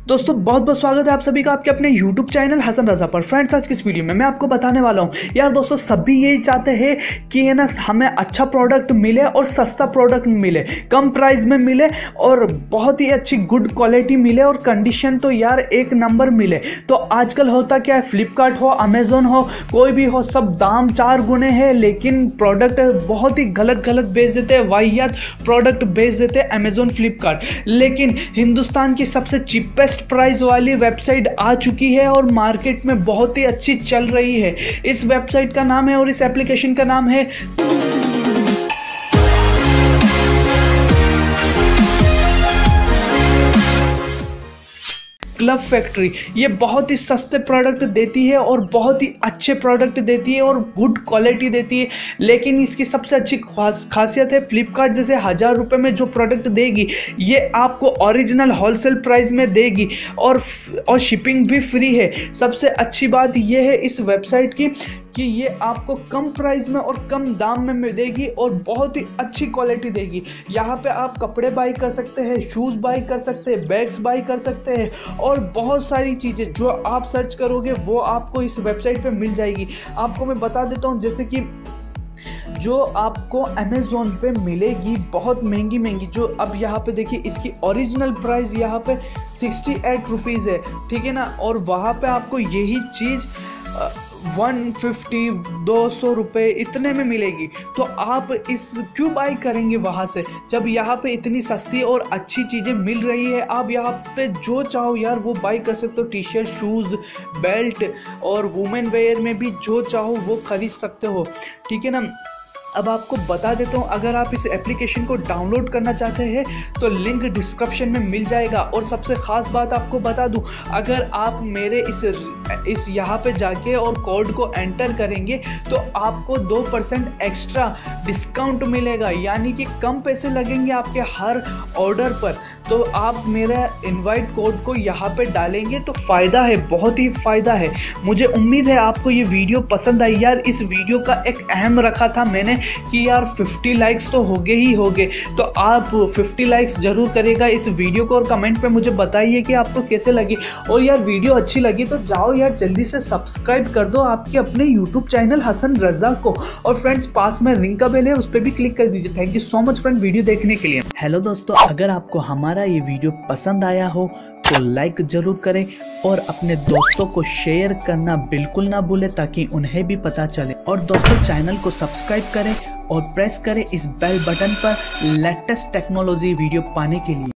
दोस्तों बहुत बहुत स्वागत है आप सभी का आपके अपने YouTube चैनल हसन रजा पर। फ्रेंड्स आज की इस वीडियो में मैं आपको बताने वाला हूँ यार दोस्तों, सभी यही चाहते हैं कि है ना हमें अच्छा प्रोडक्ट मिले और सस्ता प्रोडक्ट मिले, कम प्राइस में मिले और बहुत ही अच्छी गुड क्वालिटी मिले और कंडीशन तो यार एक नंबर मिले। तो आजकल होता क्या है, फ्लिपकार्ट हो, अमेजोन हो, कोई भी हो, सब दाम 4 गुने है लेकिन प्रोडक्ट बहुत ही गलत बेच देते हैं, वाहियात प्रोडक्ट बेच देते हैं अमेजोन फ्लिपकार्ट। लेकिन हिंदुस्तान की सबसे चीपेस्ट प्राइस वाली वेबसाइट आ चुकी है और मार्केट में बहुत ही अच्छी चल रही है। इस वेबसाइट का नाम है और इस एप्लीकेशन का नाम है क्लब फैक्ट्री। ये बहुत ही सस्ते प्रोडक्ट देती है और बहुत ही अच्छे प्रोडक्ट देती है और गुड क्वालिटी देती है। लेकिन इसकी सबसे अच्छी खासियत है, फ्लिपकार्ट जैसे 1000 रुपये में जो प्रोडक्ट देगी ये आपको ओरिजिनल होलसेल प्राइस में देगी और शिपिंग भी फ्री है। सबसे अच्छी बात ये है इस वेबसाइट की कि ये आपको कम प्राइस में और कम दाम में देगी और बहुत ही अच्छी क्वालिटी देगी। यहाँ पे आप कपड़े बाई कर सकते हैं, शूज़ बाई कर सकते हैं, बैग्स बाई कर सकते हैं और बहुत सारी चीज़ें जो आप सर्च करोगे वो आपको इस वेबसाइट पे मिल जाएगी। आपको मैं बता देता हूँ, जैसे कि जो आपको अमेज़ोन पे मिलेगी बहुत महंगी, जो अब यहाँ पे देखिए इसकी ओरिजिनल प्राइस यहाँ पे 68 रुपीज़ है, ठीक है ना, और वहाँ पे आपको यही चीज़ 150-200 रुपये इतने में मिलेगी। तो आप इस क्यों बाई करेंगे वहाँ से, जब यहाँ पे इतनी सस्ती और अच्छी चीज़ें मिल रही है। आप यहाँ पे जो चाहो यार वो बाई कर सकते हो, टी शर्ट, शूज़, बेल्ट और वुमेन वेयर में भी जो चाहो वो खरीद सकते हो, ठीक है ना। अब आपको बता देता हूँ, अगर आप इस एप्लीकेशन को डाउनलोड करना चाहते हैं तो लिंक डिस्क्रिप्शन में मिल जाएगा। और सबसे ख़ास बात आपको बता दूँ, अगर आप मेरे इस यहाँ पे जाके और कोड को एंटर करेंगे तो आपको 2% एक्स्ट्रा डिस्काउंट मिलेगा, यानी कि कम पैसे लगेंगे आपके हर ऑर्डर पर। तो आप मेरा इनवाइट कोड को यहाँ पे डालेंगे तो फ़ायदा है, बहुत ही फ़ायदा है। मुझे उम्मीद है आपको ये वीडियो पसंद आई। यार इस वीडियो का एक अहम रखा था मैंने कि यार 50 लाइक्स तो होगे ही होगे, तो आप 50 लाइक्स ज़रूर करेगा इस वीडियो को और कमेंट पे मुझे बताइए कि आपको कैसे लगी। और यार वीडियो अच्छी लगी तो जाओ यार जल्दी से सब्सक्राइब कर दो आपके अपने यूट्यूब चैनल हसन रजा को, और फ्रेंड्स पास में रिंग का बेल है उस पर भी क्लिक कर दीजिए। Thank you so much friend video देखने के लिए। हेलो दोस्तों, अगर आपको हमारा ये वीडियो पसंद आया हो तो लाइक ज़रूर करें और अपने दोस्तों को शेयर करना बिल्कुल ना भूलें ताकि उन्हें भी पता चले। और दोस्तों चैनल को सब्सक्राइब करें और प्रेस करें इस बेल बटन पर लेटेस्ट टेक्नोलॉजी वीडियो पाने के लिए।